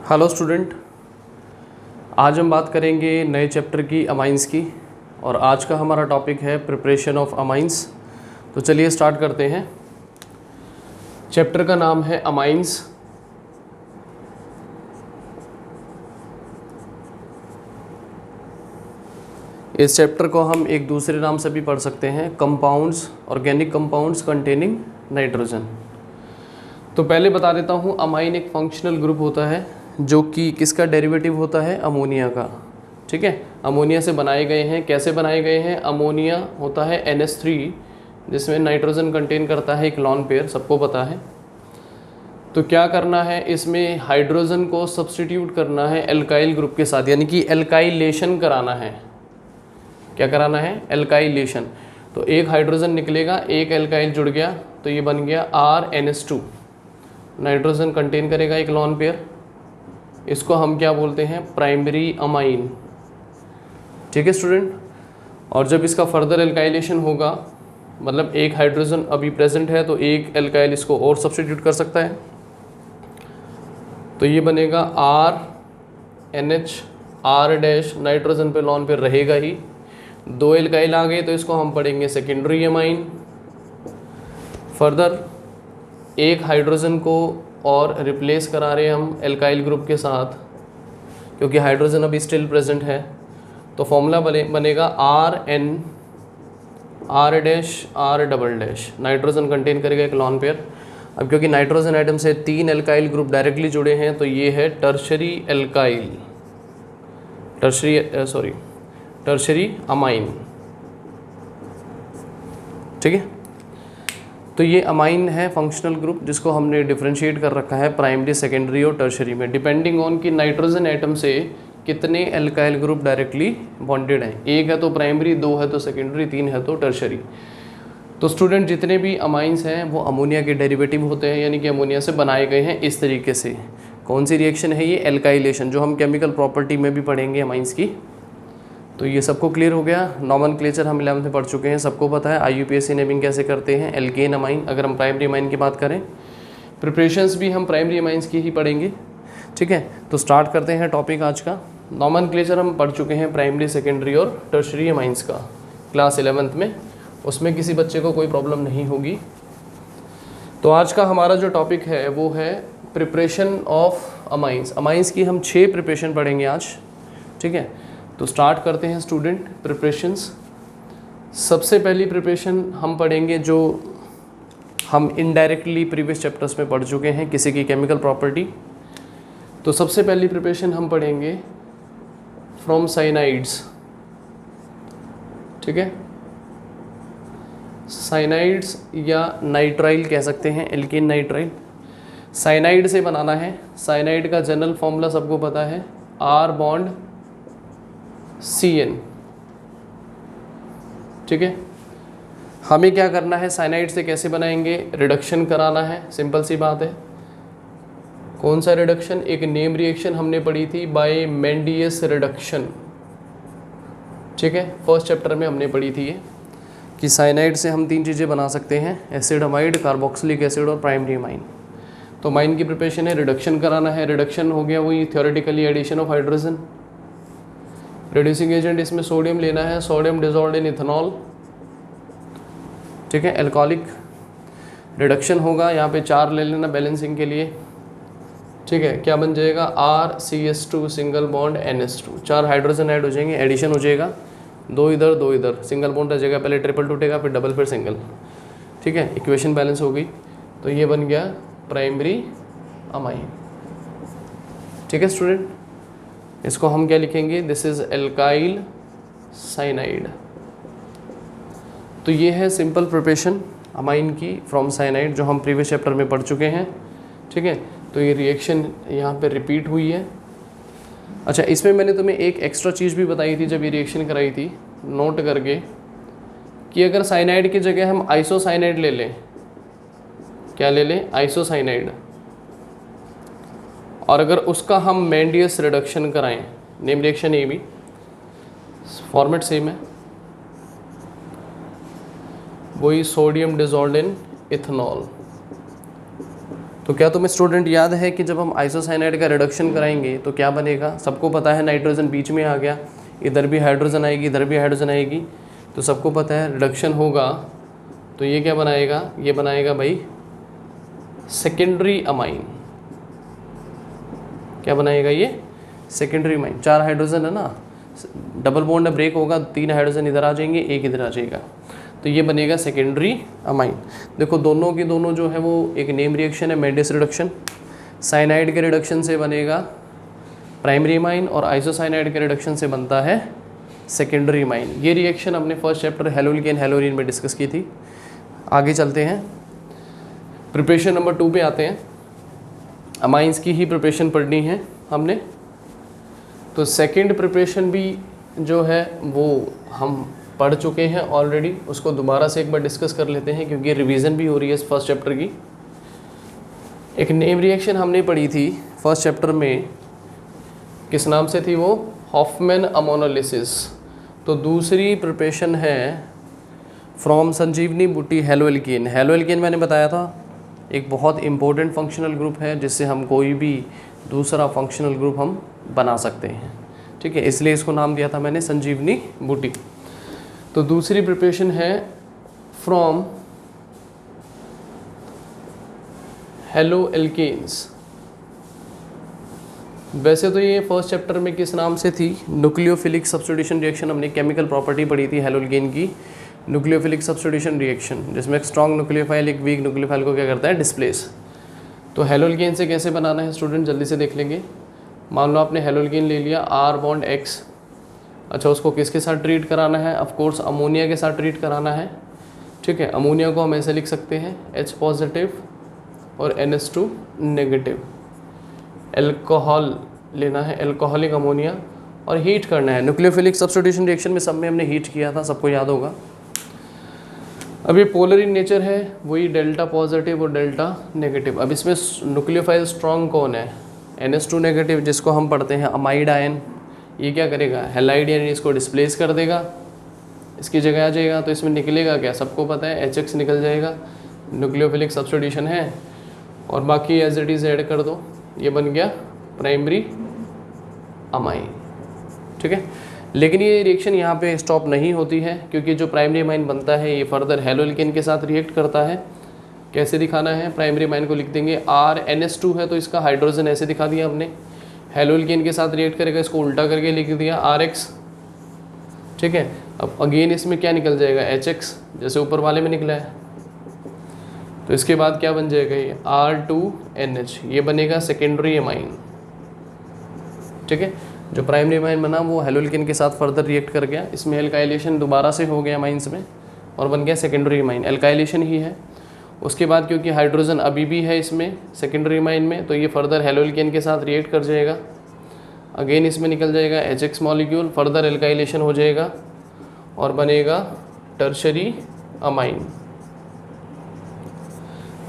Hello student, आज हम बात करेंगे नए चैप्टर की अमाइंस की। और आज का हमारा टॉपिक है प्रिपरेशन ऑफ अमाइंस। तो चलिए स्टार्ट करते हैं। चैप्टर का नाम है अमाइंस। इस चैप्टर को हम एक दूसरे नाम से भी पढ़ सकते हैं, compounds, organic compounds containing nitrogen. तो पहले बता देता हूँ, अमाइन एक फंक्शनल ग्रुप होता है जो कि किसका डेरिवेटिव होता है, अमोनिया का। ठीक है, अमोनिया से बनाए गए हैं। कैसे बनाए गए हैं? अमोनिया होता है NH3 जिसमें नाइट्रोजन कंटेन करता है एक लॉन पेयर, सबको पता है। तो क्या करना है, इसमें हाइड्रोजन को सब्स्टिट्यूट करना है एल्काइल ग्रुप के साथ, यानी कि एल्काइलेशन कराना है। क्या कराना है? एल्काइलेशन। तो एक हाइड्रोजन निकलेगा, एक एल्काइल जुड़ गया, तो ये बन गया RNH2। नाइट्रोजन कंटेन करेगा एक लॉन पेयर, इसको हम क्या बोलते हैं? Primary amine. ठीक है स्टूडेंट। और जब इसका फर्दर एल्काइलेशन होगा, मतलब एक हाइड्रोजन अभी प्रेजेंट है तो एक एल्काइल इसको और सब्स्टिट्यूट कर सकता है, तो ये बनेगा RNH R डैश, नाइट्रोजन पे लॉन पेयर रहेगा ही। दो एल्काइल आ गए तो इसको हम पढ़ेंगे सेकेंडरी अमाइन। फर्दर एक हाइड्रोजन को और रिप्लेस करा रहे हैं हम एल्काइल ग्रुप के साथ, क्योंकि हाइड्रोजन अभी स्टिल प्रेजेंट है। तो फॉर्मूला बनेगा RN R dash R double dash, nitrogen contain करेगा एक लॉन पेयर। अब क्योंकि नाइट्रोजन आइटम से 3 एल्काइल ग्रुप डायरेक्टली जुड़े हैं, तो ये है टर्शरी एल्काइल, टर्शरी अमाइन। ठीक है, तो ये अमाइन है फंक्शनल ग्रुप जिसको हमने डिफरेंशिएट कर रखा है प्राइमरी, सेकेंडरी और टर्शरी में, डिपेंडिंग ऑन कि नाइट्रोजन एटम से कितने एल्काइल ग्रुप डायरेक्टली बॉन्डेड हैं। एक है तो प्राइमरी, दो है तो सेकेंडरी, तीन है तो टर्शरी। तो स्टूडेंट, जितने भी अमाइंस हैं वो अमोनिया के डेरिवेटिव होते हैं, यानी कि अमोनिया से बनाए गए हैं इस तरीके से। कौन सी रिएक्शन है ये? एल्काइलेशन, जो हम केमिकल प्रॉपर्टी में भी पढ़ेंगे अमाइंस की। तो ये सबको क्लियर हो गया। नॉमेनक्लेचर हम 11th में पढ़ चुके हैं, सबको पता है IUPAC नेमिंग कैसे करते हैं, एल्केन अमाइन अगर हम प्राइमरी अमाइन की बात करें। प्रिपरेशंस भी हम प्राइमरी अमाइंस की ही पढ़ेंगे। ठीक है, तो स्टार्ट करते हैं टॉपिक आज का। नॉमेनक्लेचर हम पढ़ चुके हैं प्राइमरी, सेकेंडरी और टर्शरी अमाइंस का क्लास 11th में, उसमें किसी बच्चे को कोई प्रॉब्लम नहीं होगी। तो आज का हमारा जो टॉपिक है वो है प्रिपरेशन ऑफ अमाइंस। अमाइंस की हम 6 प्रिपरेशन पढ़ेंगे आज। ठीक है, तो स्टार्ट करते हैं स्टूडेंट प्रिपरेशंस। सबसे पहली प्रिपरेशन हम पढ़ेंगे जो हम इनडायरेक्टली प्रीवियस चैप्टर्स में पढ़ चुके हैं, किसी की केमिकल प्रॉपर्टी। तो सबसे पहली प्रिपरेशन हम पढ़ेंगे फ्रॉम साइनाइड्स। ठीक है, साइनाइड्स या नाइट्राइल कह सकते हैं, एल्केन नाइट्राइल। साइनाइड से बनाना है। साइनाइड का जनरल फॉर्मूला सबको पता है, R बॉन्ड CN। ठीक है, हमें क्या करना है, साइनाइड से कैसे बनाएंगे? रिडक्शन कराना है, सिंपल सी बात है। कौन सा रिडक्शन? एक नेम रिएक्शन हमने पढ़ी थी, बाय मेंडियस रिडक्शन। ठीक है, फर्स्ट चैप्टर में हमने पढ़ी थी ये, कि साइनाइड से हम 3 चीज़ें बना सकते हैं, एसिड अमाइड, कार्बोक्सिलिक एसिड और प्राइमरी अमाइन। तो अमाइन की प्रिपरेशन है, रिडक्शन कराना है। रिडक्शन हो गया वही theoretically addition of hydrogen. Reducing agent इसमें सोडियम लेना है, सोडियम डिजॉल्व्ड इन इथेनॉल। ठीक है, एल्कोहलिक रिडक्शन होगा, यहाँ पे 4 ले लेना बैलेंसिंग के लिए। ठीक है, क्या बन जाएगा? RCS2 single bond NH2, 4 hydrogen add हो जाएंगे, एडिशन हो जाएगा, 2 इधर 2 इधर, सिंगल बॉन्ड रह जाएगा, पहले ट्रिपल टूटेगा फिर डबल फिर सिंगल। ठीक है, इक्वेशन बैलेंस हो गई, तो ये बन गया प्राइमरी अमाइन। ठीक है स्टूडेंट, इसको हम क्या लिखेंगे? This is alkyl cyanide. तो ये है सिंपल प्रिपरेशन अमाइन की फ्रॉम साइनाइड, जो हम प्रीवियस चैप्टर में पढ़ चुके हैं। ठीक है, तो ये रिएक्शन यहाँ पे रिपीट हुई है। अच्छा, इसमें मैंने तुम्हें एक एक्स्ट्रा चीज़ भी बताई थी जब ये रिएक्शन कराई थी, नोट करके, कि अगर साइनाइड की जगह हम आइसोसाइनाइड ले लें, क्या ले लें? आइसोसाइनाइड, और अगर उसका हम मेंडियस रिडक्शन कराएं, नेम रिएक्शन ये भी फॉर्मेट सेम है, वही सोडियम डिजॉल्व्ड इन इथेनॉल। तो क्या तुम्हें स्टूडेंट याद है कि जब हम आइसोसाइनाइड का रिडक्शन कराएंगे तो क्या बनेगा? सबको पता है नाइट्रोजन बीच में आ गया, इधर भी हाइड्रोजन आएगी, इधर भी हाइड्रोजन आएगी, तो सबको पता है रिडक्शन होगा तो ये क्या बनाएगा? ये बनाएगा भाई सेकेंडरी अमाइन। क्या बनाएगा ये? Secondary amine. 4 हाइड्रोजन है ना, डबल बॉन्ड ब्रेक होगा, 3 हाइड्रोजन इधर आ जाएंगे, 1 इधर आ जाएगा, तो ये बनेगा सेकेंडरी अमाइन। देखो दोनों की दोनों जो है वो एक नेम रिएक्शन है, मेंडिस रिडक्शन। साइनाइड के रिडक्शन से बनेगा प्राइमरी अमाइन और आइसोसाइनाइड के रिडक्शन से बनता है सेकेंडरी अमाइन। ये रिएक्शन हमने फर्स्ट चैप्टर हेलोल्केन हेलोरीन में डिस्कस की थी। आगे चलते हैं, प्रिपरेशन नंबर 2 पे आते हैं। अमाइंस की ही प्रिपरेशन पढ़नी है हमने, तो सेकेंड प्रिपरेशन भी जो है वो हम पढ़ चुके हैं ऑलरेडी, उसको दोबारा से एक बार डिस्कस कर लेते हैं क्योंकि रिवीजन भी हो रही है इस फर्स्ट चैप्टर की। एक नेम रिएक्शन हमने पढ़ी थी फर्स्ट चैप्टर में, किस नाम से थी वो? Hoffmann ammonolysis. तो दूसरी प्रिपरेशन है फ्रॉम संजीवनी बूटी हेलोएल्केन। हेलोएल्केन मैंने बताया था एक बहुत इंपॉर्टेंट फंक्शनल ग्रुप है जिससे हम कोई भी दूसरा फंक्शनल ग्रुप हम बना सकते हैं, ठीक है, इसलिए इसको नाम दिया था मैंने संजीवनी बूटी। तो दूसरी प्रिपरेशन है फ्रॉम हेलोएल्केन्स। वैसे तो ये फर्स्ट चैप्टर में किस नाम से थी? Nucleophilic substitution reaction. हमने केमिकल प्रॉपर्टी पढ़ी थी हेलोएल्केन की, न्यूक्लियोफिलिक सब्स्टिट्यूशन रिएक्शन, जिसमें एक स्ट्रॉन्ग न्यूक्लियोफाइल एक वीक न्यूक्लियोफाइल को क्या करता है? डिस्प्लेस। तो हेलोएल्केन से कैसे बनाना है स्टूडेंट, जल्दी से देख लेंगे। मान लो आपने हेलोएल्केन ले लिया, R बॉन्ड X, अच्छा उसको किसके साथ ट्रीट कराना है? ऑफ कोर्स अमोनिया के साथ ट्रीट कराना है, ठीक है। अमोनिया को हम ऐसे लिख सकते हैं H पॉजिटिव और NH2 नेगेटिव। एल्कोहल लेना है, एल्कोहलिक अमोनिया, और हीट करना है। न्यूक्लियोफिलिक सब्स्टिट्यूशन रिएक्शन में सब में हमने हीट किया था, सबको याद होगा। अब ये पोलर इन नेचर है, वही डेल्टा पॉजिटिव और डेल्टा नेगेटिव। अब इसमें न्यूक्लियोफाइल स्ट्रॉन्ग कौन है? NH2 नेगेटिव, जिसको हम पढ़ते हैं अमाइड आयन। ये क्या करेगा? हैलाइड यानी इसको डिस्प्लेस कर देगा, इसकी जगह आ जाएगा, तो इसमें निकलेगा क्या? सबको पता है HX निकल जाएगा, न्यूक्लियोफिलिक सब्स्टिट्यूशन है, और बाकी एज इट इज़ ऐड कर दो, ये बन गया प्राइमरी अमाइन, ठीक है। लेकिन ये रिएक्शन यहाँ पे स्टॉप नहीं होती है क्योंकि जो प्राइमरी अमाइन बनता है ये फर्दर हेलोएल्केन के साथ रिएक्ट करता है। कैसे दिखाना है? प्राइमरी अमाइन को लिख देंगे RNS2 है तो इसका हाइड्रोजन ऐसे दिखा दिया हमने, हेलोएल्केन के साथ रिएक्ट करेगा, इसको उल्टा करके लिख दिया RX, ठीक है। अब अगेन इसमें क्या निकल जाएगा? HX, जैसे ऊपर वाले में निकला है। तो इसके बाद क्या बन जाएगा? ये R2NH, ये बनेगा सेकेंडरी अमाइन, ठीक है। जो प्राइमरी अमाइन बना वो हेलोएल्केन के साथ फर्दर रिएक्ट कर गया, इसमें एल्काइलेशन दोबारा से हो गया अमाइंस में और बन गया सेकेंडरी अमाइन। एल्काइलेशन ही है। उसके बाद क्योंकि हाइड्रोजन अभी भी है इसमें सेकेंडरी अमाइन में, तो ये फर्दर हेलोएल्केन के साथ रिएक्ट कर जाएगा, अगेन इसमें निकल जाएगा HX मॉलिक्यूल, फर्दर एल्काइलेशन हो जाएगा और बनेगा टर्शरी अमाइन।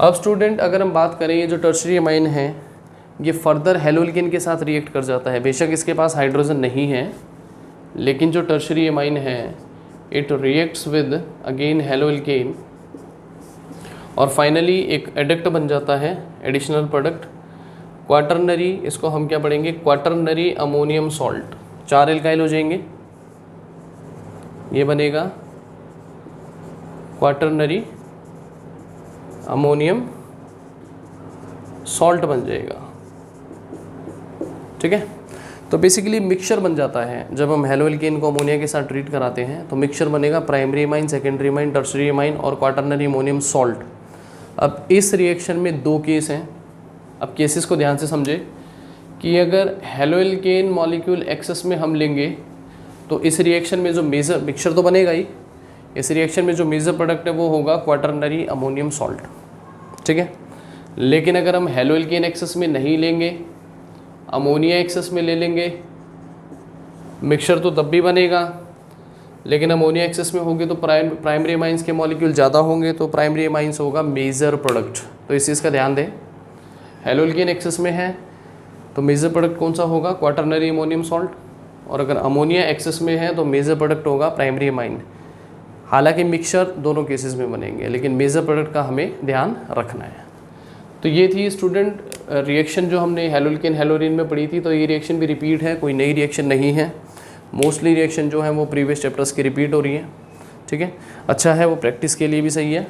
अब स्टूडेंट अगर हम बात करें, ये जो टर्शरी अमाइन है ये फर्दर हेलोएल्केन के साथ रिएक्ट कर जाता है। बेशक इसके पास हाइड्रोजन नहीं है, लेकिन जो टर्शरी अमाइन है it reacts with again haloalkane और फाइनली एक एडक्ट बन जाता है, एडिशनल प्रोडक्ट क्वाटरनरी। इसको हम क्या पढ़ेंगे? Quaternary ammonium salt. 4 एल्काइल हो जाएंगे, ये बनेगा क्वाटरनरी अमोनियम सॉल्ट बन जाएगा, ठीक है। तो बेसिकली मिक्सचर बन जाता है। जब हम हेलोएल्केन को अमोनिया के साथ ट्रीट कराते हैं तो मिक्सचर बनेगा primary amine, secondary amine, tertiary amine और क्वाटरनरी अमोनियम सॉल्ट। अब इस रिएक्शन में 2 केस हैं। अब केसेस को ध्यान से समझे कि अगर हेलोएल्केन मॉलिक्यूल एक्सेस में हम लेंगे तो इस रिएक्शन में जो मेजर मिक्सचर तो बनेगा ही, इस रिएक्शन में जो मेजर प्रोडक्ट है वो होगा क्वाटरनरी अमोनियम सॉल्ट, ठीक है। लेकिन अगर हम हेलोएल्केन एक्सेस में नहीं लेंगे, अमोनिया एक्सेस में ले लेंगे, मिक्सचर तो तब भी बनेगा, लेकिन अमोनिया एक्सेस में होंगे तो प्राइमरी अमाइंस के मॉलिक्यूल ज़्यादा होंगे, तो प्राइमरी अमाइंस होगा मेजर प्रोडक्ट। तो इस चीज़ का ध्यान दें, हेलोएल्केन एक्सेस में है तो मेजर प्रोडक्ट कौन सा होगा? Quaternary ammonium salt. और अगर अमोनिया एक्सेस में है तो मेजर प्रोडक्ट होगा प्राइमरी अमाइन। हालांकि मिक्सचर दोनों केसेस में बनेंगे, लेकिन मेजर प्रोडक्ट का हमें ध्यान रखना है। तो ये थी स्टूडेंट रिएक्शन जो हमने हेलोल्केन हेलोरिन में पढ़ी थी। तो ये रिएक्शन भी रिपीट है, कोई नई रिएक्शन नहीं है। मोस्टली रिएक्शन जो है वो प्रीवियस चैप्टर्स की रिपीट हो रही है, ठीक है। अच्छा है, वो प्रैक्टिस के लिए भी सही है।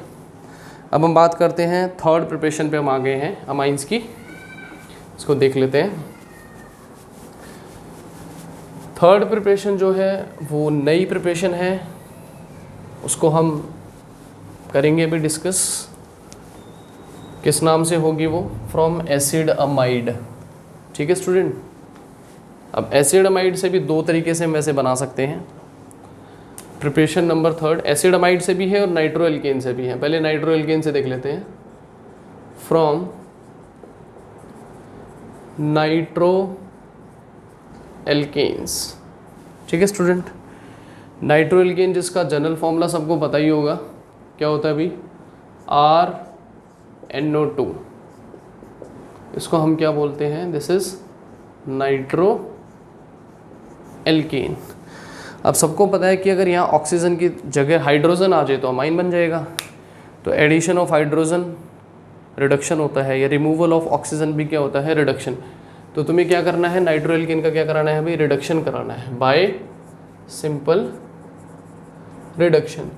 अब हम बात करते हैं थर्ड प्रिपरेशन पे हम आ गए हैं अमाइंस की, इसको देख लेते हैं। थर्ड प्रिपरेशन जो है वो नई प्रिपरेशन है, उसको हम करेंगे अभी डिस्कस। किस नाम से होगी वो? फ्रॉम एसिड अमाइड, ठीक है स्टूडेंट। अब एसिड अमाइड से भी दो तरीके से हम वैसे बना सकते हैं। Preparation number third acid amide से भी है और नाइट्रो एल्केन से भी है। पहले नाइट्रो एल्केन से देख लेते हैं। फ्रॉम नाइट्रो एल्केन्स, ठीक है स्टूडेंट। नाइट्रो एल्केन जिसका जनरल फॉर्मूला सबको पता ही होगा, क्या होता है अभी? RNO2। इसको हम क्या बोलते हैं? This is nitro alkene. अब सबको पता है कि अगर यहाँ ऑक्सीजन की जगह हाइड्रोजन आ जाए तो अमाइन बन जाएगा। तो एडिशन ऑफ हाइड्रोजन रिडक्शन होता है, या रिमूवल ऑफ ऑक्सीजन भी क्या होता है? रिडक्शन। तो तुम्हें क्या करना है? नाइट्रो एल्केन का क्या कराना है भाई? रिडक्शन कराना है बाय सिंपल रिडक्शन।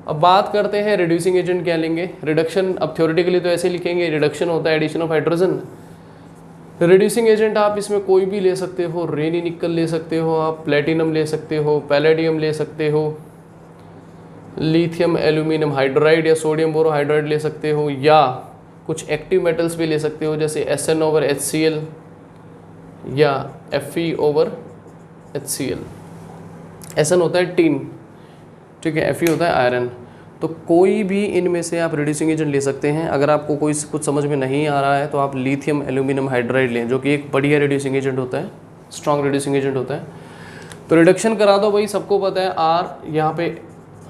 अब बात करते हैं रिड्यूसिंग एजेंट क्या लेंगे। रिडक्शन अब थ्योरेटिकली तो ऐसे लिखेंगे, रिडक्शन होता है addition of hydrogen. Reducing agent आप इसमें कोई भी ले सकते हो, रेनी निकल ले सकते हो, आप प्लेटिनम ले सकते हो, पैलेडियम ले सकते हो, लिथियम एल्यूमिनियम हाइड्राइड या सोडियम बोरोहाइड्राइड ले सकते हो, या कुछ एक्टिव मेटल्स भी ले सकते हो जैसे SN/HCl या Fe/HCl। SN होता है टीन, ठीक है, Fe होता है आयरन। तो कोई भी इनमें से आप रिड्यूसिंग एजेंट ले सकते हैं। अगर आपको कोई कुछ समझ में नहीं आ रहा है तो आप लिथियम एल्यूमिनियम हाइड्राइड लें, जो कि एक बढ़िया रिड्यूसिंग एजेंट होता है, स्ट्रॉन्ग रिड्यूसिंग एजेंट होता है। तो रिडक्शन करा दो भाई, सबको पता है R, यहाँ पे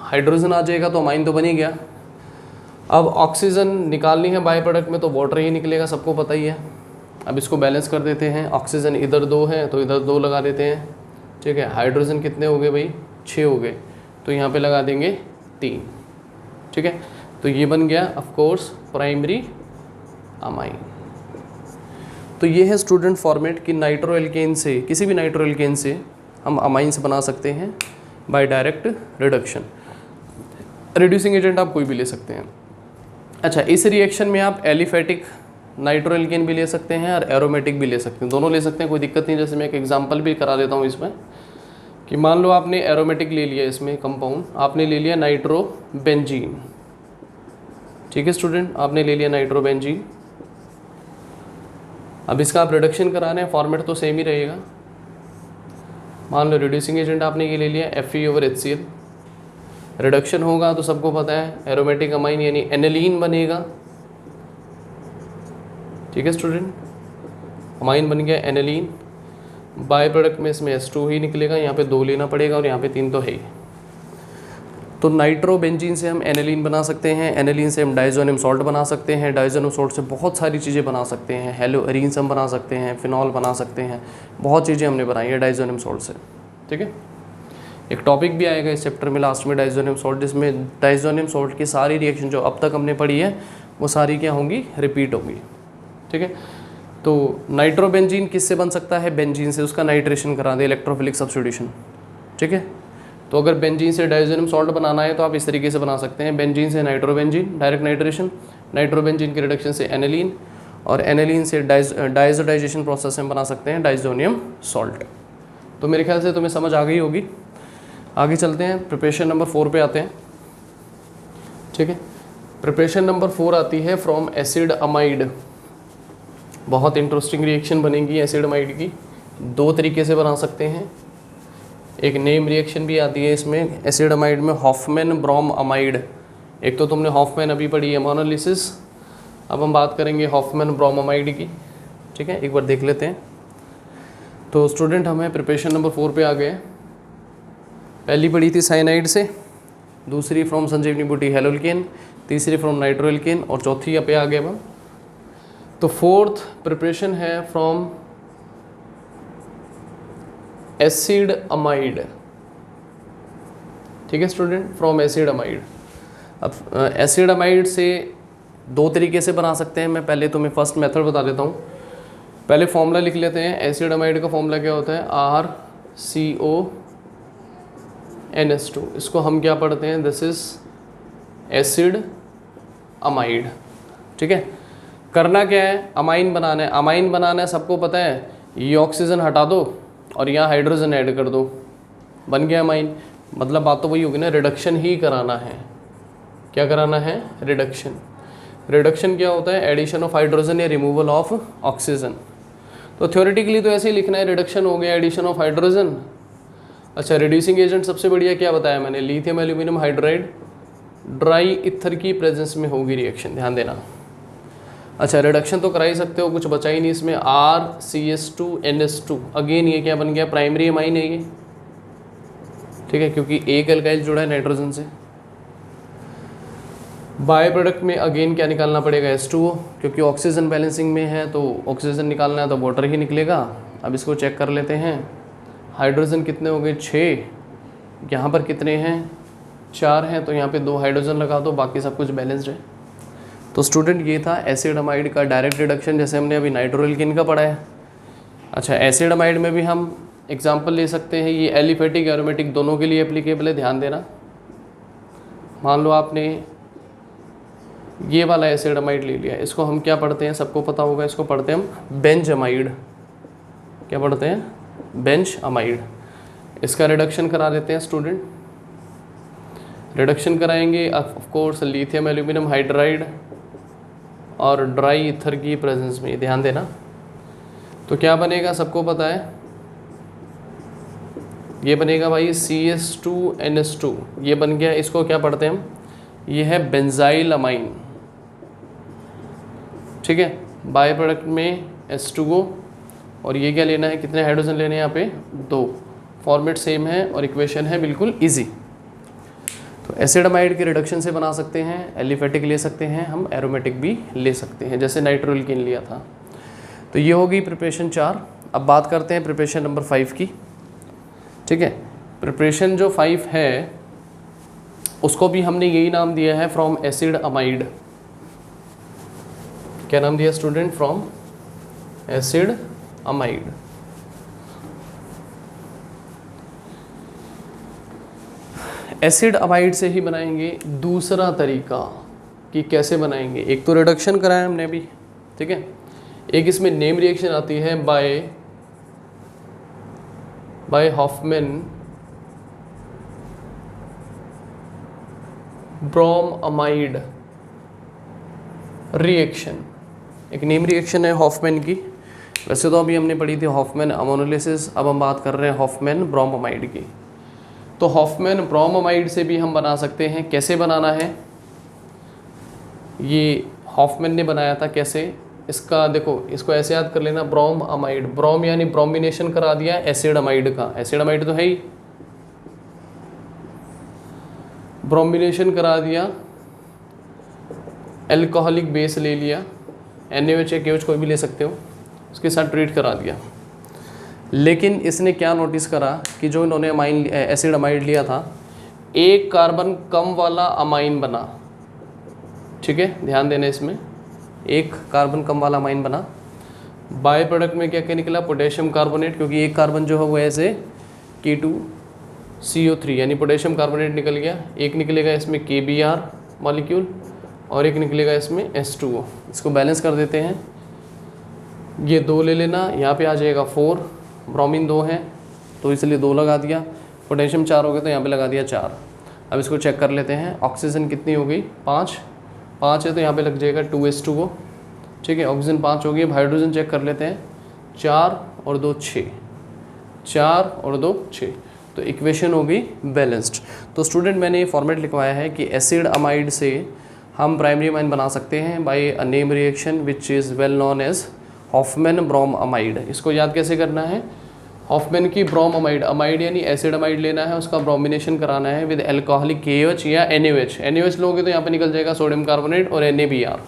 हाइड्रोजन आ जाएगा तो अमाइन तो बन ही गया। अब ऑक्सीजन निकालनी है बाय प्रोडक्ट में तो वाटर ही निकलेगा, सबको पता ही है। अब इसको बैलेंस कर देते हैं। ऑक्सीजन इधर 2 है तो इधर 2 लगा देते हैं, ठीक है। हाइड्रोजन कितने हो गए भाई? 6 हो गए, तो यहाँ पे लगा देंगे 3, ठीक है। तो ये बन गया ऑफ कोर्स प्राइमरी अमाइन। तो ये है स्टूडेंट फॉर्मेट कि नाइट्रो एल्केन से, किसी भी नाइट्रो एल्केन से हम अमाइंस बना सकते हैं by direct reduction. Reducing agent आप कोई भी ले सकते हैं। अच्छा, इस रिएक्शन में आप एलिफेटिक नाइट्रो एल्केन भी ले सकते हैं और एरोमेटिक भी ले सकते हैं, दोनों ले सकते हैं, कोई दिक्कत नहीं। जैसे मैं एक एग्जांपल भी करा देता हूँ इसमें कि मान लो आपने एरोमेटिक ले लिया, इसमें कंपाउंड आपने ले लिया नाइट्रोबेंजीन, ठीक है स्टूडेंट, आपने ले लिया नाइट्रोबेंजीन। अब इसका आप रिडक्शन कराना है, फॉर्मेट तो सेम ही रहेगा। मान लो रिड्यूसिंग एजेंट आपने ये ले लिया Fe/HCl, रिडक्शन होगा तो सबको पता है एरोमेटिक अमाइन यानी एनिलीन बनेगा, ठीक है स्टूडेंट। अमाइन बन गया एनिलीन, बाय प्रोडक्ट में इसमें H2 ही निकलेगा, यहाँ पे 2 लेना पड़ेगा और यहाँ पे 3 तो है ही। तो नाइट्रोबेंजीन से हम एनिलीन बना सकते हैं, एनिलीन से हम डाइज़ोनियम सॉल्ट बना सकते हैं, डाइज़ोनियम सॉल्ट से बहुत सारी चीज़ें बना सकते हैं, हेलोअरीन्स हम बना सकते हैं, फिनॉल बना सकते हैं, बहुत चीज़ें हमने बनाई है डाइज़ोनियम सॉल्ट से, ठीक है। एक टॉपिक भी आएगा इस चैप्टर में लास्ट में डाइज़ोनियम सॉल्ट, जिसमें डाइज़ोनियम सॉल्ट की सारी रिएक्शन जो अब तक हमने पढ़ी है वो सारी क्या होंगी? रिपीट होंगी, ठीक है। तो नाइट्रोबेंजीन किससे बन सकता है? बेंजीन से, उसका नाइट्रेशन करा दे, इलेक्ट्रोफिलिक सब्स्टिट्यूशन, ठीक है। तो अगर बेंजीन से डाइज़ोनियम सॉल्ट बनाना है तो आप इस तरीके से बना सकते हैं, बेंजीन से नाइट्रोबेंजीन डायरेक्ट नाइट्रेशन, नाइट्रोबेंजीन की रिडक्शन से एनिलीन, और एनिलीन से डाइजोडाइजेशन प्रोसेस से हम बना सकते हैं डाइज़ोनियम सॉल्ट। तो मेरे ख्याल से तुम्हें समझ आ गई होगी। आगे चलते हैं, प्रिपरेशन नंबर 4 पे आते हैं, ठीक है। प्रिपरेशन नंबर 4 आती है फ्रॉम एसिड अमाइड। बहुत इंटरेस्टिंग रिएक्शन बनेगी एसिड अमाइड की, 2 तरीके से बना सकते हैं। एक नेम रिएक्शन भी आती है इसमें एसिड अमाइड में, हॉफमैन ब्रोम अमाइड। एक तो तुमने हॉफमैन अभी पढ़ी है मोनोलिसिस, अब हम बात करेंगे हॉफमैन ब्रोम अमाइड की, ठीक है। एक बार देख लेते हैं। तो स्टूडेंट हमें प्रिपरेशन नंबर 4 पे आ गए। पहली पढ़ी थी साइनाइड से, दूसरी फ्रॉम संजीवनी बूटी हेलोल्केन, तीसरी फ्रॉम नाइट्रो एल्केन, और चौथी यहाँ पे आ गए हम। तो 4th प्रिपरेशन है फ्रॉम एसिड अमाइड, ठीक है स्टूडेंट, फ्रॉम एसिड अमाइड। अब एसिड अमाइड से दो तरीके से बना सकते हैं। मैं पहले तुम्हें फर्स्ट मेथड बता देता हूँ। पहले फॉर्मूला लिख लेते हैं। एसिड अमाइड का फॉर्मूला क्या होता है? RCONS2। इसको हम क्या पढ़ते हैं? This is acid amide. ठीक है, करना क्या है? अमाइन बनाना है। अमाइन बनाना है सबको पता है, ये ऑक्सीजन हटा दो और यहाँ हाइड्रोजन ऐड कर दो, बन गया अमाइन। मतलब बात तो वही होगी ना, रिडक्शन ही कराना है। क्या कराना है? रिडक्शन। रिडक्शन क्या होता है? एडिशन ऑफ हाइड्रोजन या रिमूवल ऑफ ऑक्सीजन। तो थ्योरेटिकली तो ऐसे ही लिखना है, रिडक्शन हो गया, एडिशन ऑफ हाइड्रोजन। अच्छा, रिड्यूसिंग एजेंट सबसे बढ़िया क्या बताया मैंने? Lithium aluminium hydride dry ether की प्रेजेंस में होगी रिएक्शन, ध्यान देना। अच्छा, रिडक्शन तो करा ही सकते हो, कुछ बचा ही नहीं इसमें। RCS2NS2, अगेन ये क्या बन गया? प्राइमरी अमाइन है ये। ठीक है, क्योंकि एक एल्काइल जुड़ा है नाइट्रोजन से। बाय प्रोडक्ट में अगेन क्या निकालना पड़ेगा? H2O, क्योंकि ऑक्सीजन बैलेंसिंग में है तो ऑक्सीजन निकालना है तो वाटर ही निकलेगा। अब इसको चेक कर लेते हैं। हाइड्रोजन कितने हो गए? 6। यहाँ पर कितने हैं? 4 हैं, तो यहाँ पे 2 हाइड्रोजन लगा दो, बाकी सब कुछ बैलेंस्ड है। तो स्टूडेंट ये था एसिड अमाइड का डायरेक्ट रिडक्शन, जैसे हमने अभी नाइट्रोएल्केन का पढ़ा है। अच्छा, एसिड अमाइड में भी हम एग्जाम्पल ले सकते हैं। ये एलिफेटिक एरोमेटिक दोनों के लिए एप्लीकेबल है, ध्यान देना। मान लो आपने ये वाला एसिड अमाइड ले लिया, इसको हम क्या पढ़ते हैं? सबको पता होगा, इसको पढ़ते हैं हम बेंज अमाइड। क्या पढ़ते हैं? Benz amide. इसका रिडक्शन करा देते हैं स्टूडेंट। रिडक्शन कराएंगे of course lithium aluminium hydride और ड्राई ईथर की प्रेजेंस में, ध्यान देना। तो क्या बनेगा? सबको पता है, ये बनेगा भाई CS2NS2, ये बन गया। इसको क्या पढ़ते हैं हम? ये है बेंजाइल अमाइन। ठीक है, बाय प्रोडक्ट में H2O, और ये क्या लेना है? कितने हाइड्रोजन लेने हैं यहाँ पे? 2। फॉर्मेट सेम है और इक्वेशन है बिल्कुल इजी। तो एसिड अमाइड के रिडक्शन से बना सकते हैं, एलिफेटिक ले सकते हैं हम, एरोमेटिक भी ले सकते हैं, जैसे नाइट्रोएल्केन लिया था। तो ये होगी प्रिपरेशन 4। अब बात करते हैं प्रिपरेशन नंबर 5 की। ठीक है, प्रिपरेशन जो 5 है उसको भी हमने यही नाम दिया है, फ्रॉम एसिड अमाइड। क्या नाम दिया student? From acid amide. Acid amide से ही बनाएंगे। दूसरा तरीका कि कैसे बनाएंगे, एक तो रिडक्शन कराया हमने अभी, ठीक है, एक इसमें नेम रिएक्शन आती है बाय हॉफमैन ब्रोम अमाइड रिएक्शन। एक नेम रिएक्शन है हॉफमैन की। वैसे तो अभी हमने पढ़ी थी हॉफमैन अमोनोलिसिस, अब हम बात कर रहे हैं हॉफमैन ब्रोम अमाइड की। तो हॉफमैन ब्रोम अमाइड से भी हम बना सकते हैं। कैसे बनाना है? ये हॉफमैन ने बनाया था, कैसे? इसका देखो, इसको ऐसे याद कर लेना, ब्रोम अमाइड। ब्रोम यानी ब्रोमिनेशन करा दिया एसिड अमाइड का। एसिड अमाइड तो है ही, ब्रोमिनेशन करा दिया, एल्कोहलिक बेस ले लिया, NaOH या KOH कोई भी ले सकते हो, उसके साथ ट्रीट करा दिया। लेकिन इसने क्या नोटिस करा कि जो इन्होंने अमाइन एसिड अमाइड लिया था, एक कार्बन कम वाला अमाइन बना। ठीक है, ध्यान देना इसमें, एक कार्बन कम वाला अमाइन बना। बाय प्रोडक्ट में क्या क्या निकला? पोटेशियम कार्बोनेट, क्योंकि एक कार्बन जो है वो ऐसे K2CO3 यानी पोटेशियम कार्बोनेट निकल गया। एक निकलेगा इसमें KBr मॉलिक्यूल और एक निकलेगा इसमें H2O। इसको बैलेंस कर देते हैं, ये 2 ले लेना, यहाँ पे आ जाएगा 4, ब्रोमीन 2 है तो इसलिए 2 लगा दिया, पोटेशियम 4 हो गया तो यहाँ पे लगा दिया 4। अब इसको चेक कर लेते हैं, ऑक्सीजन कितनी हो गई? 5 है तो यहाँ पे लग जाएगा 2H2O। ठीक है, ऑक्सीजन 5 हो गई। अब हाइड्रोजन चेक कर लेते हैं, 4 और 2 6, 4 और 2 6, तो इक्वेशन हो गई बैलेंस्ड। तो स्टूडेंट मैंने ये फॉर्मेट लिखवाया है कि एसिड अमाइड से हम प्राइमरी अमाइन बना सकते हैं by a name reaction which is well known as Hofmann bromamide. इसको याद कैसे करना है? हॉफमैन की ब्रोम अमाइड, अमाइड यानी एसिड अमाइड लेना है, उसका ब्रोमिनेशन कराना है विद एल्कोहलिक KOH या NaOH। NaOH लोगे तो यहाँ पे निकल जाएगा सोडियम कार्बोनेट और NaBr।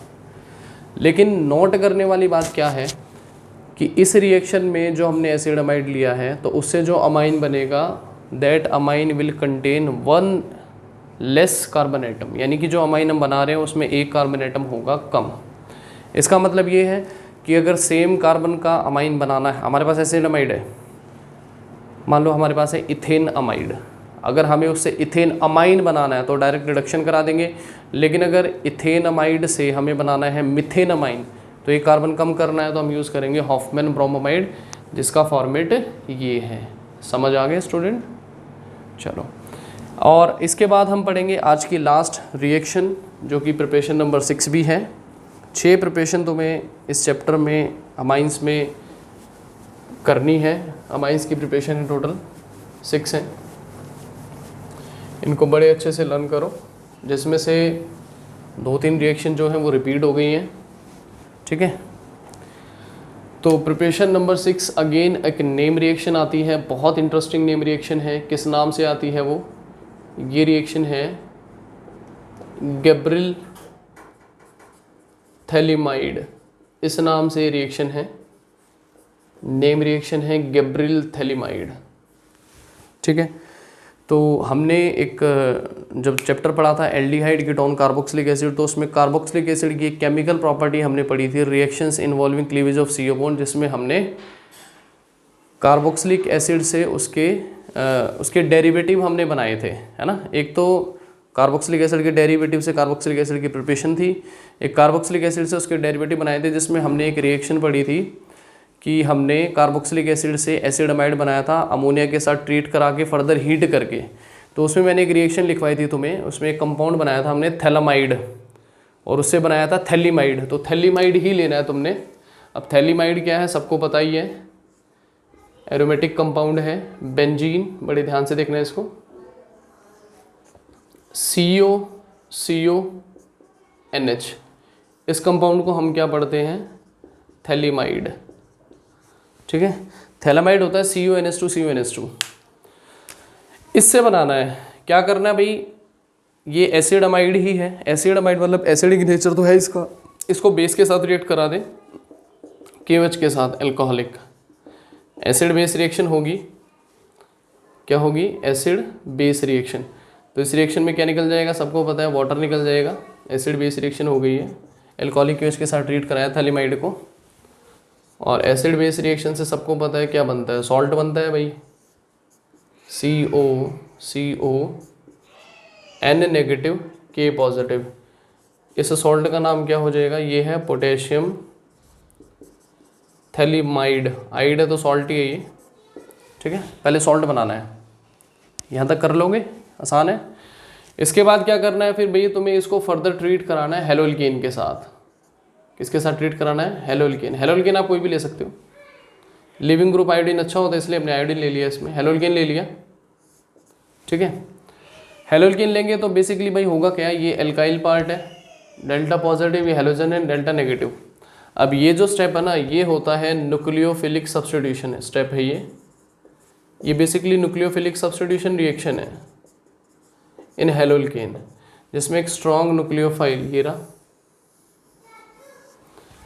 लेकिन नोट करने वाली बात क्या है कि इस रिएक्शन में जो हमने एसिड अमाइड लिया है तो उससे जो अमाइन बनेगा, that amine will contain 1 less carbon atom, यानी कि जो अमाइन हम बना रहे हैं उसमें एक कार्बन एटम होगा कम। इसका मतलब ये है कि अगर सेम कार्बन का अमाइन बनाना है, हमारे पास एसिड अमाइड है, मान लो हमारे पास है इथेन अमाइड, अगर हमें उससे इथेन अमाइन बनाना है तो डायरेक्ट रिडक्शन करा देंगे, लेकिन अगर इथेन अमाइड से हमें बनाना है मिथेन अमाइन तो एक कार्बन कम करना है तो हम यूज़ करेंगे हॉफमैन ब्रोमोमाइड, जिसका फॉर्मेट ये है। समझ आ गए स्टूडेंट? चलो, और इसके बाद हम पढ़ेंगे आज की लास्ट रिएक्शन जो कि प्रिपरेशन नंबर 6 भी है। 6 प्रिपरेशन तुम्हें इस चैप्टर में अमाइंस में करनी है। अमाइंस की प्रिपरेशन है टोटल 6 है, इनको बड़े अच्छे से लर्न करो, जिसमें से 2-3 रिएक्शन जो हैं वो रिपीट हो गई हैं, ठीक है। तो प्रिपरेशन नंबर 6 अगेन एक नेम रिएक्शन आती है, बहुत इंटरेस्टिंग नेम रिएक्शन है। किस नाम से आती है वो? ये रिएक्शन है गैब्रिल थैलिमाइड, इस नाम से रिएक्शन है, नेम रिएक्शन है गैब्रिल थैलिमाइड, ठीक है। तो हमने एक जब चैप्टर पढ़ा था एल्डिहाइड कीटोन कार्बोक्सिलिक एसिड, तो उसमें कार्बोक्सिलिक एसिड की एक केमिकल प्रॉपर्टी हमने पढ़ी थी reactions involving cleavage of CO bond, जिसमें हमने कार्बोक्सिलिक एसिड से उसके डेरिवेटिव हमने बनाए थे, है ना। एक तो कार्बोक्सिलिक एसिड के डेरिवेटिव से कार्बोक्सिलिक एसिड की प्रिपरेशन थी, एक कार्बोक्सिलिक एसिड से उसके डेरिवेटिव बनाए थे, जिसमें हमने एक रिएक्शन पढ़ी थी कि हमने कार्बोक्सिलिक एसिड से एसिड अमाइड बनाया था अमोनिया के साथ ट्रीट करा के फर्दर हीट करके। तो उसमें मैंने एक रिएक्शन लिखवाई थी तुम्हें, उसमें एक कंपाउंड बनाया था हमने थैलामाइड, और उससे बनाया था थैलीमाइड। तो थैलीमाइड ही लेना है तुमने। अब थैलीमाइड क्या है सबको पता ही है, एरोमेटिक कंपाउंड है, बेंजीन, बड़े ध्यान से देखना है इसको, CONH, इस कंपाउंड को हम क्या पढ़ते हैं? थैलीमाइड, ठीक है। थैलामाइड होता है CONH2 इससे बनाना है। क्या करना है भाई, ये एसिड अमाइड ही है, एसिड अमाइड मतलब एसिडिक नेचर तो है इसका, इसको बेस के साथ रिएक्ट करा दें KOH के साथ, एल्कोहलिक एसिड बेस रिएक्शन होगी। क्या होगी? Acid base reaction. तो इस रिएक्शन में क्या निकल जाएगा सबको पता है, वाटर निकल जाएगा। एसिड बेस रिएक्शन हो गई है, एल्कोहलिक KOH के साथ ट्रीट कराया थैलीमाइड को, और एसिड बेस रिएक्शन से सबको पता है क्या बनता है, सॉल्ट बनता है भाई, CON नेगेटिव K पॉजिटिव। इस सॉल्ट का नाम क्या हो जाएगा? ये है पोटेशियम थैलीमाइड, आइड है तो सॉल्ट ही है ये, ठीक है। पहले सॉल्ट बनाना है, यहाँ तक कर लोगे, आसान है। इसके बाद क्या करना है फिर भैया, तुम्हें इसको फर्दर ट्रीट कराना है हेलोल्केन के साथ। किसके साथ ट्रीट कराना है? हेलोल्केन। हेलोल्केन आप कोई भी ले सकते हो, लिविंग ग्रुप आयोडीन अच्छा होता है इसलिए अपने आयोडीन ले लिया, इसमें हेलोल्केन ले लिया, ठीक है। हेलोल्केन लेंगे तो बेसिकली भाई होगा क्या, ये एल्काइल पार्ट है, डेल्टा पॉजिटिव, ये हेलोजन है, डेल्टा नेगेटिव। अब ये जो स्टेप है ना, ये होता है न्यूक्लियोफिलिक सब्स्टिट्यूशन है, स्टेप है ये बेसिकली न्यूक्लियोफिलिक सब्स्टिट्यूशन रिएक्शन है इन हेलोल्केन, जिसमें एक स्ट्रॉन्ग न्यूक्लियोफाइल, ये रहा,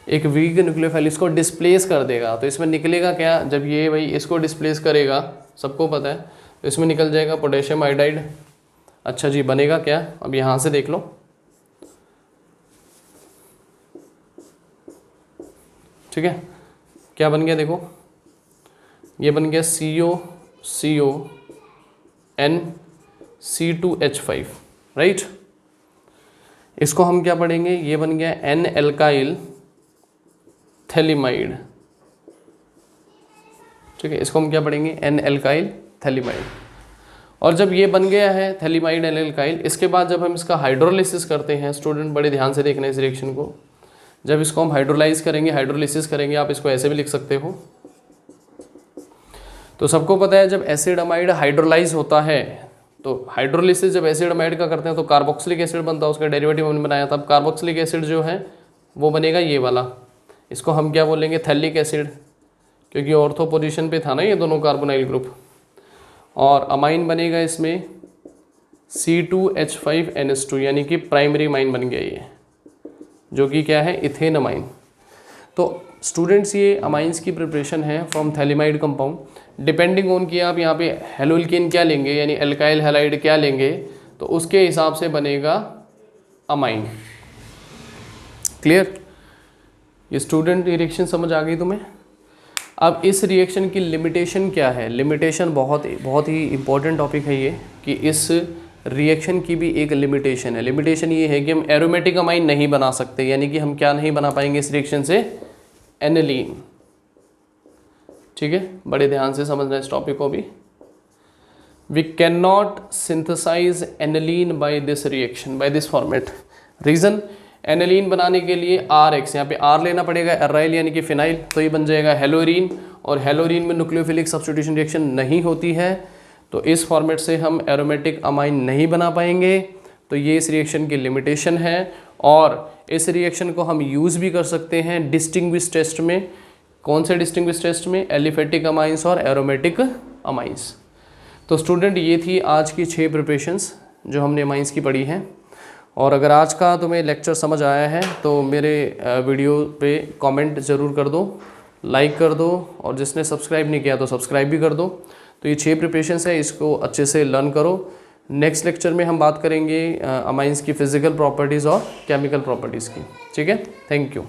एक वीक न्यूक्लियोफाइल इसको डिस्प्लेस कर देगा। तो इसमें निकलेगा क्या, जब ये भाई इसको डिस्प्लेस करेगा, सबको पता है, तो इसमें निकल जाएगा पोटेशियम आयोडाइड। अच्छा जी, बनेगा क्या? अब यहाँ से देख लो, ठीक है, क्या बन गया देखो, ये बन गया CONC2H5, राइट। इसको हम क्या पढ़ेंगे, ये बन गया N एल्काइल थैलीमाइड, ठीक है। इसको हम क्या पढ़ेंगे? N alkyl phthalimide. और जब ये बन गया है थैलीमाइड N एल्काइल, इसके बाद जब हम इसका हाइड्रोलिसिस करते हैं, स्टूडेंट बड़े ध्यान से देखना इस रिएक्शन को, जब इसको हम हाइड्रोलाइज करेंगे, हाइड्रोलिसिस करेंगे, आप इसको ऐसे भी लिख सकते हो। तो सबको पता है जब एसिड अमाइड हाइड्रोलाइज होता है, तो हाइड्रोलिसिस जब एसिड अमाइड का करते हैं तो कार्बोक्सिलिक एसिड बनता है, उसका डेरिवेटिव हमने बनाया था। अब कार्बोक्सिलिक एसिड जो है वो बनेगा ये वाला, इसको हम क्या बोलेंगे? थैलिक एसिड, क्योंकि ऑर्थो पोजीशन पे था ना ये दोनों कार्बोनाइल ग्रुप। और अमाइन बनेगा इसमें C2H5NH2, यानी कि प्राइमरी अमाइन बन गया ये, जो कि क्या है? Ethane amine. तो स्टूडेंट्स ये अमाइंस की प्रिपरेशन है from phthalimide compound. Depending on कि आप यहाँ पे हेलोल्केन क्या लेंगे, यानी एल्काइल हैलाइड क्या लेंगे, तो उसके हिसाब से बनेगा अमाइन। क्लियर? ये स्टूडेंट रिएक्शन समझ आ गई तुम्हें? अब इस रिएक्शन की लिमिटेशन क्या है? लिमिटेशन बहुत ही इम्पोर्टेंट टॉपिक है ये, कि इस रिएक्शन की भी एक लिमिटेशन है। लिमिटेशन ये है कि हम एरोमेटिक अमाइन नहीं बना सकते, यानी कि हम क्या नहीं बना पाएंगे इस रिएक्शन से? एनिलीन। ठीक है, बड़े ध्यान से समझना इस टॉपिक को भी। We can not synthesize aniline by this reaction, by this format. Reason, aniline बनाने के लिए RX, यहाँ पे R लेना पड़ेगा, एराइल यानी कि फिनाइल, तो ये बन जाएगा हेलोरीन, और हेलोरीन में न्यूक्लियोफिलिक सब्स्टिट्यूशन रिएक्शन नहीं होती है, तो इस फॉर्मेट से हम एरोमेटिक अमाइन नहीं बना पाएंगे। तो ये इस रिएक्शन की लिमिटेशन है, और इस रिएक्शन को हम यूज़ भी कर सकते हैं डिस्टिंग्विश टेस्ट में। कौन से डिस्टिंग्विश टेस्ट में? एलिफेटिक अमाइंस और एरोमेटिक अमाइंस। तो स्टूडेंट ये थी आज की 6 प्रिपरेशंस जो हमने अमाइंस की पढ़ी हैं। और अगर आज का तुम्हें लेक्चर समझ आया है तो मेरे वीडियो पे कमेंट ज़रूर कर दो, लाइक कर दो, और जिसने सब्सक्राइब नहीं किया तो सब्सक्राइब भी कर दो। तो ये 6 प्रिपरेशंस है, इसको अच्छे से लर्न करो। नेक्स्ट लेक्चर में हम बात करेंगे अमाइंस की फ़िज़िकल प्रॉपर्टीज़ और केमिकल प्रॉपर्टीज़ की। ठीक है, थैंक यू।